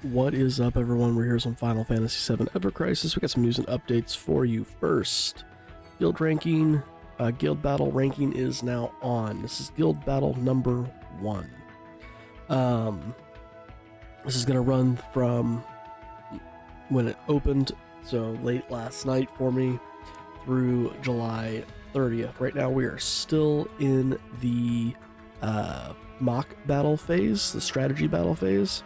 What is up, everyone? We're here with some Final Fantasy VII Ever Crisis. We got some news and updates for you. First, guild ranking, guild battle ranking is now on. This is guild battle number 1. This is going to run from when it opened, so late last night for me, through July 30th. Right now we are still in the mock battle phase, the strategy battle phase.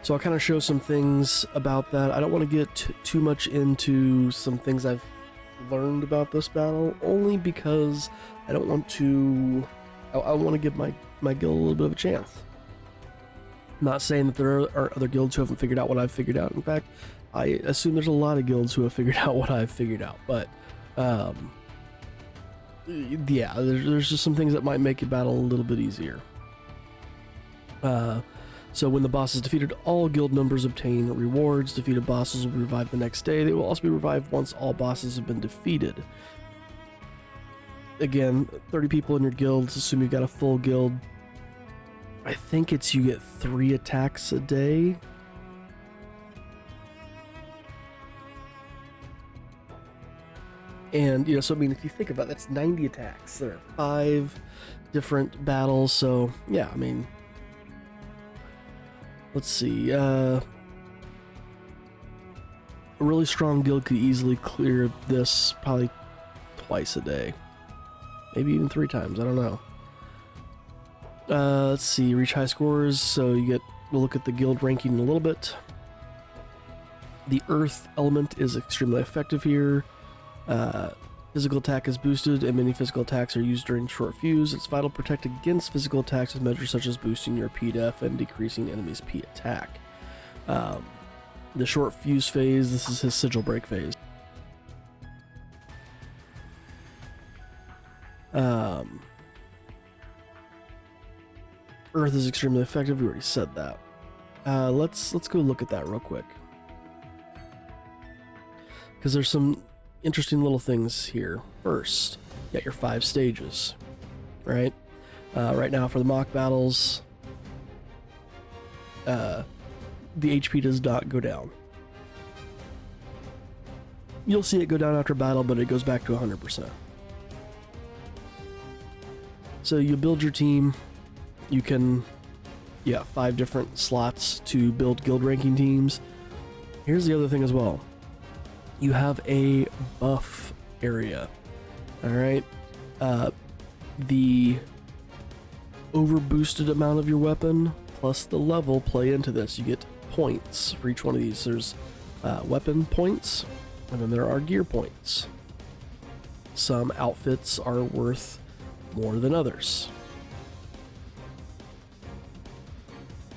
So I'll kind of show some things about that. I don't want to get too much into some things I've learned about this battle, only because I don't want to, I want to give my guild a little bit of a chance. I'm not saying that there are other guilds who haven't figured out what I've figured out. In fact, I assume there's a lot of guilds who have figured out what I've figured out, but yeah, there's just some things that might make your battle a little bit easier. So when the boss is defeated, all guild members obtain rewards. Defeated bosses will be revived the next day. They will also be revived once all bosses have been defeated. Again, 30 people in your guilds, assume you've got a full guild. I think it's you get 3 attacks a day. And, you know, so I mean, if you think about it, that's 90 attacks. There are 5 different battles, so yeah, I mean, let's see, a really strong guild could easily clear this probably twice a day. Maybe even 3 times, I don't know. Let's see, reach high scores, so we'll look at the guild ranking in a little bit. The earth element is extremely effective here. Physical attack is boosted, and many physical attacks are used during short fuse. It's vital to protect against physical attacks with measures such as boosting your P-Def and decreasing enemies' P-Attack. The short fuse phase, this is his sigil break phase. Earth is extremely effective, we already said that. Let's go look at that real quick, because there's some interesting little things here. First, you got your 5 stages, right? Right now for the mock battles, the HP does not go down. You'll see it go down after battle, but it goes back to 100%. So you build your team. You can, 5 different slots to build guild ranking teams. Here's the other thing as well. You have a buff area, all right? The overboosted amount of your weapon plus the level play into this. You get points for each one of these. There's weapon points, and then there are gear points. Some outfits are worth more than others.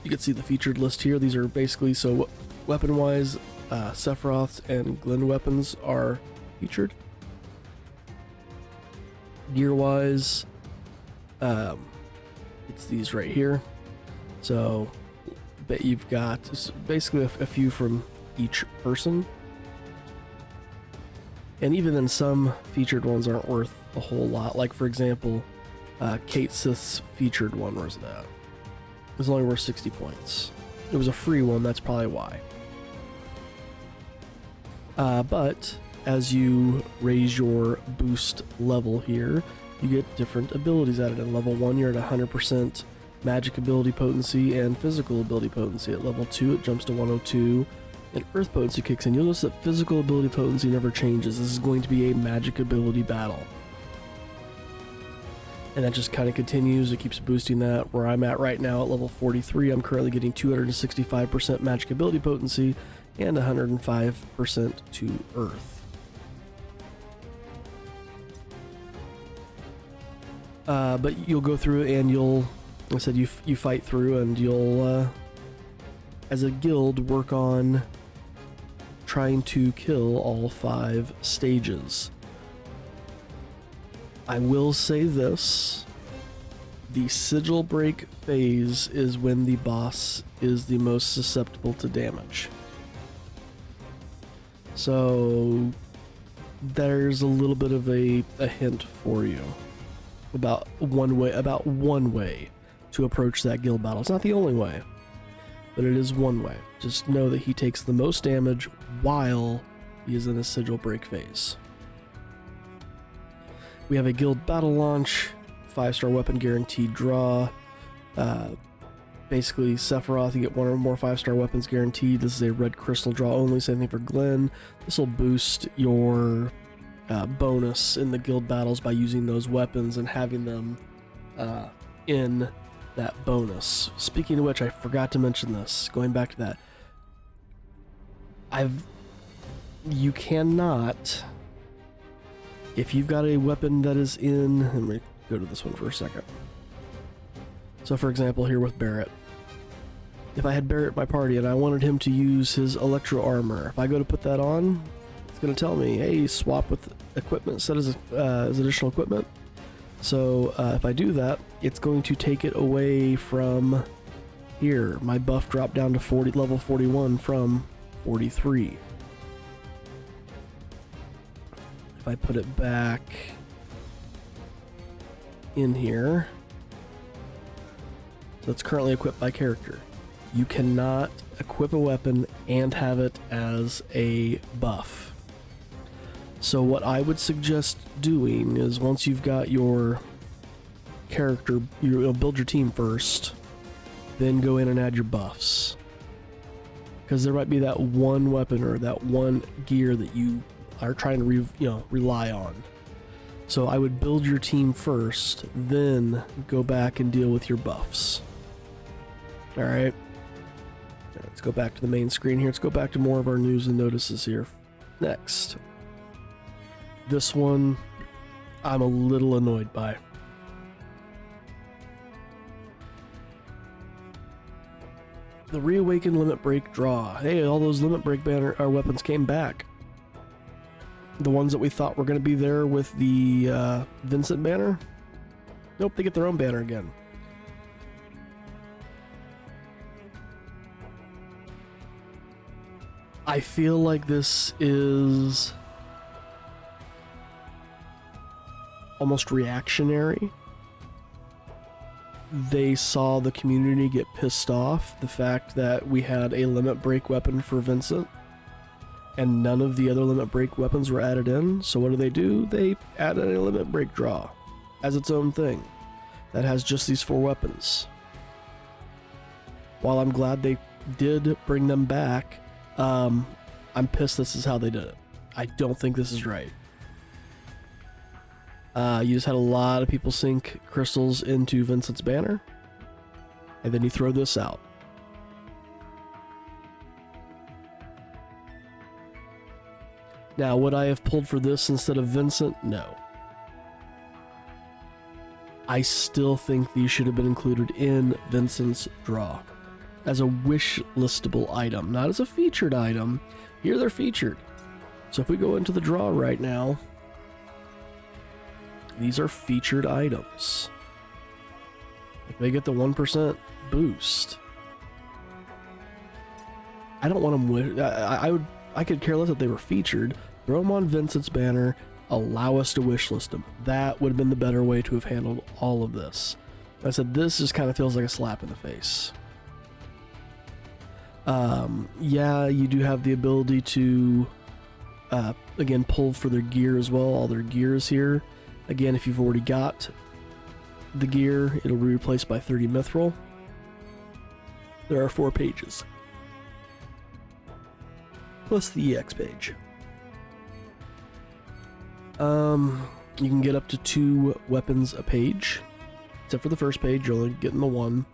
You can see the featured list here. These are basically, so weapon-wise, Sephiroth's and Glen weapons are featured. Gear-wise, it's these right here. So you've got basically a few from each person. And even then, some featured ones aren't worth a whole lot. Like, for example, Kate Sith's featured one, where's that? It was only worth 60 points. It was a free one, that's probably why. But as you raise your boost level here, you get different abilities added. At level 1, you're at 100% magic ability potency and physical ability potency. At level 2, it jumps to 102, and earth potency kicks in. You'll notice that physical ability potency never changes. This is going to be a magic ability battle. And that just kind of continues. It keeps boosting that. Where I'm at right now at level 43, I'm currently getting 265% magic ability potency and 105% to earth. But you'll go through and like I said, you fight through, and you'll, as a guild, work on trying to kill all 5 stages. I will say this, the sigil break phase is when the boss is the most susceptible to damage. So there's a little bit of a hint for you about one way to approach that guild battle. It's not the only way, but it is one way. Just know that he takes the most damage while he is in a sigil break phase. We have a guild battle launch, 5-star weapon guaranteed draw. Basically, Sephiroth, you get one or more 5-star weapons guaranteed. This is a red crystal draw only, same thing for Glenn. This will boost your bonus in the guild battles by using those weapons and having them in that bonus. Speaking of which, I forgot to mention this. Going back to that, you cannot, if you've got a weapon that is in, let me go to this one for a second. So for example, here with Barrett, if I had Barrett in my party and I wanted him to use his electro armor, if I go to put that on, it's going to tell me, hey, swap with equipment set as additional equipment. So if I do that, it's going to take it away from here. My buff dropped down to level 41 from 43. If I put it back in here, so it's currently equipped by character. You cannot equip a weapon and have it as a buff. So what I would suggest doing is, once you've got your character, you'll build your team first, then go in and add your buffs. Because there might be that one weapon or that one gear that you are trying to rely on. So I would build your team first, then go back and deal with your buffs. Alright. Let's go back to the main screen here. Let's go back to more of our news and notices here. Next. This one, I'm a little annoyed by. The Reawakened Limit Break draw. Hey, all those Limit Break weapons came back. The ones that we thought were going to be there with the Vincent banner. Nope, they get their own banner again. I feel like this is almost reactionary. They saw the community get pissed off the fact that we had a limit break weapon for Vincent and none of the other limit break weapons were added in. So what do? They added a limit break draw as its own thing that has just these 4 weapons. While I'm glad they did bring them back, I'm pissed this is how they did it. I don't think this is right. You just had a lot of people sink crystals into Vincent's banner, and then you throw this out. Now, would I have pulled for this instead of Vincent? No. I still think these should have been included in Vincent's draw as a wish listable item, not as a featured item. Here they're featured. So if we go into the draw right now, these are featured items. If they get the 1% boost, I don't want them. I could care less if they were featured. Throw them on Vincent's banner. Allow us to wish list them. That would have been the better way to have handled all of this. Like I said, this just kind of feels like a slap in the face. Yeah, you do have the ability to, again, pull for their gear as well. All their gear is here. Again, if you've already got the gear, it'll be replaced by 30 mithril. There are 4 pages. Plus the EX page. You can get up to 2 weapons a page. Except for the first page, you're only getting the 1.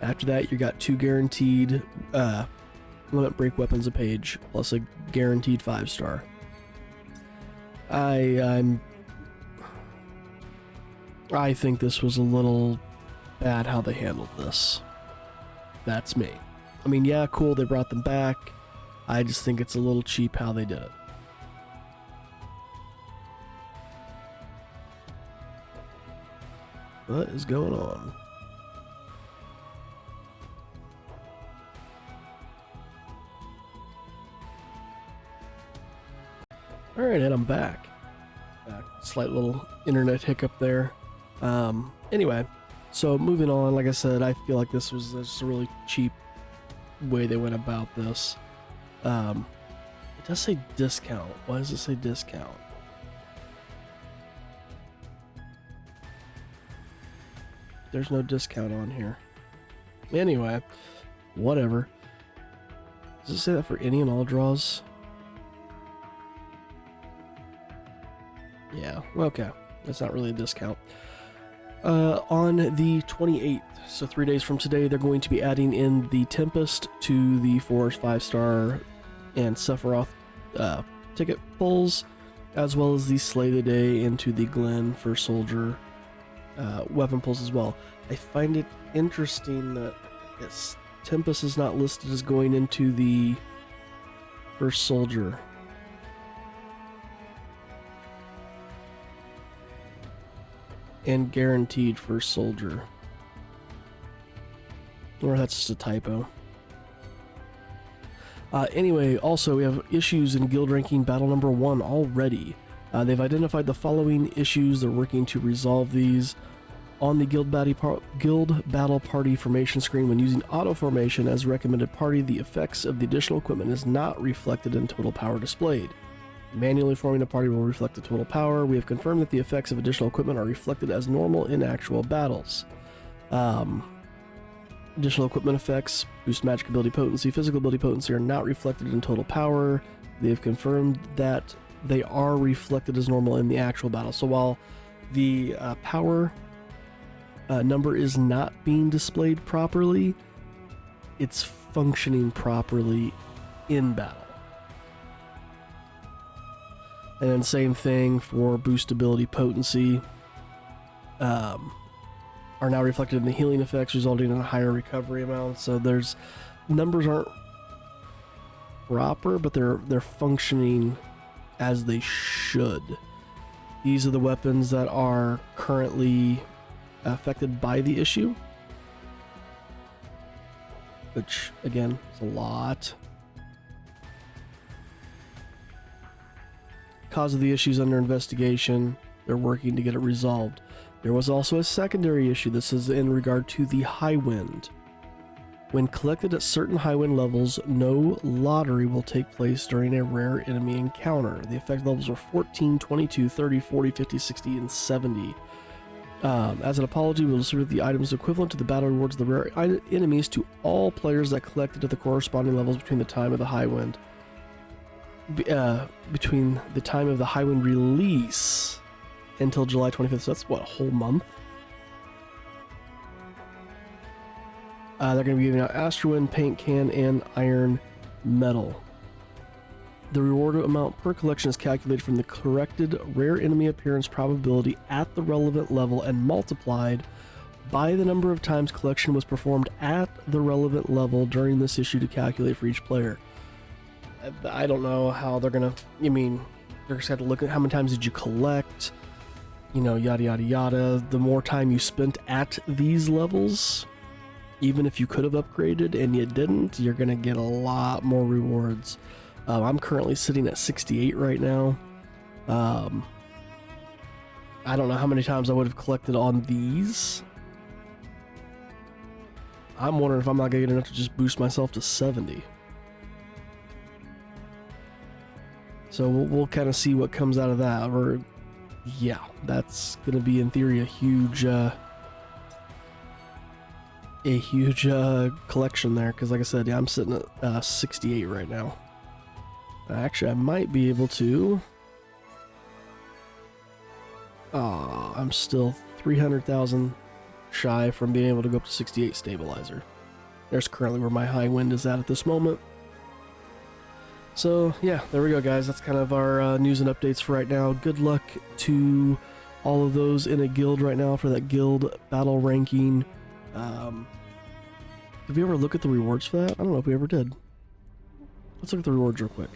After that, you got 2 guaranteed limit break weapons a page, plus a guaranteed 5-star. I think this was a little bad how they handled this. That's me. I mean, yeah, cool, they brought them back. I just think it's a little cheap how they did it. What is going on? Alright, and I'm back. Slight little internet hiccup there. Anyway, so moving on, like I said, I feel like this was just a really cheap way they went about this. It does say discount. Why does it say discount? There's no discount on here. Anyway, whatever. Does it say that for any and all draws? Yeah, okay. That's not really a discount. On the 28th, so 3 days from today, they're going to be adding in the Tempest to the 5-star and Sephiroth ticket pulls, as well as the Slay the Day into the Glen for Soldier weapon pulls as well. I find it interesting that Tempest is not listed as going into the first Soldier. And guaranteed first Soldier. Or that's just a typo. Anyway, also we have issues in guild ranking battle number 1 already. They've identified the following issues. They're working to resolve these. On the guild battle party formation screen, when using auto formation as recommended party, the effects of the additional equipment is not reflected in total power displayed. Manually forming a party will reflect the total power. We have confirmed that the effects of additional equipment are reflected as normal in actual battles. Additional equipment effects, boost magic ability potency, physical ability potency are not reflected in total power. They have confirmed that they are reflected as normal in the actual battle. So while the power number is not being displayed properly, it's functioning properly in battle. And then same thing for boost ability potency. Are now reflected in the healing effects, resulting in a higher recovery amount. So there's numbers aren't proper, but they're functioning as they should. These are the weapons that are currently affected by the issue, which again is a lot. Cause of the issues under investigation. They're working to get it resolved. There was also a secondary issue. This is in regard to the high wind. When collected at certain high wind levels, no lottery will take place during a rare enemy encounter. The effect levels are 14, 22, 30, 40, 50, 60, and 70. As an apology, we'll distribute the items equivalent to the battle rewards of the rare enemies to all players that collected at the corresponding levels between the time of the high wind. Between the time of the high wind release until July 25th, so that's what, a whole month? They're going to be giving out Astrowind, Paint Can, and Iron Metal. The reward amount per collection is calculated from the corrected rare enemy appearance probability at the relevant level and multiplied by the number of times collection was performed at the relevant level during this issue to calculate for each player. I don't know how they're going to, they're just going to look at how many times did you collect, yada, yada, yada. The more time you spent at these levels, even if you could have upgraded and you didn't, you're going to get a lot more rewards. I'm currently sitting at 68 right now. I don't know how many times I would have collected on these. I'm wondering if I'm not going to get enough to just boost myself to 70. So we'll kind of see what comes out of that. Or, yeah, that's going to be in theory a huge collection there. Because like I said, yeah, I'm sitting at 68 right now. Actually, I might be able to. I'm still 300,000 shy from being able to go up to 68 stabilizer. There's currently where my high wind is at this moment. So yeah, there we go, guys. That's kind of our news and updates for right now. Good luck to all of those in a guild right now for that guild battle ranking. Did we ever look at the rewards for that? I don't know if we ever did. Let's look at the rewards real quick.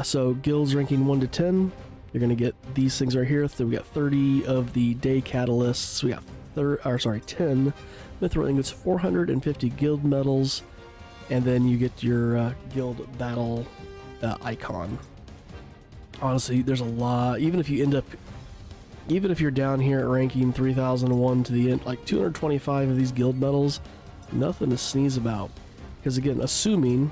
So guilds ranking 1 to 10, you're gonna get these things right here. So we got 30 of the day catalysts. We got 10 mithril ingots, 450 guild medals, and then you get your guild battle icon. Honestly, there's a lot. Even if you're down here at ranking 3001 to the end, like 225 of these guild medals Nothing to sneeze about. Because again, assuming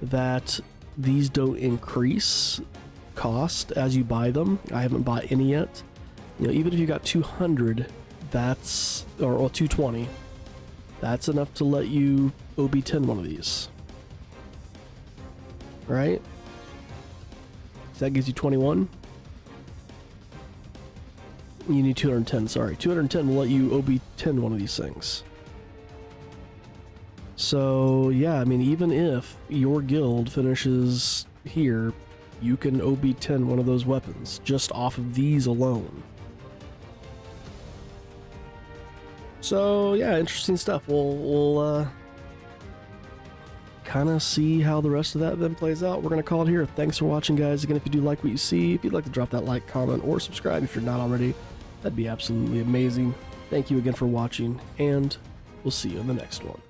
that these don't increase cost as you buy them. I haven't bought any yet. You know, even if you got 200, that's, or 220, that's enough to let you OB10 one of these. Right? So that gives you 21. You need 210, sorry. 210 will let you OB10 one of these things. So, yeah, I mean, even if your guild finishes here, you can OB10 one of those weapons just off of these alone. So, yeah, interesting stuff. We'll kind of see how the rest of that then plays out. We're going to call it here. Thanks for watching, guys. Again, if you do like what you see, if you'd like to drop that like, comment, or subscribe if you're not already, that'd be absolutely amazing. Thank you again for watching, and we'll see you in the next one.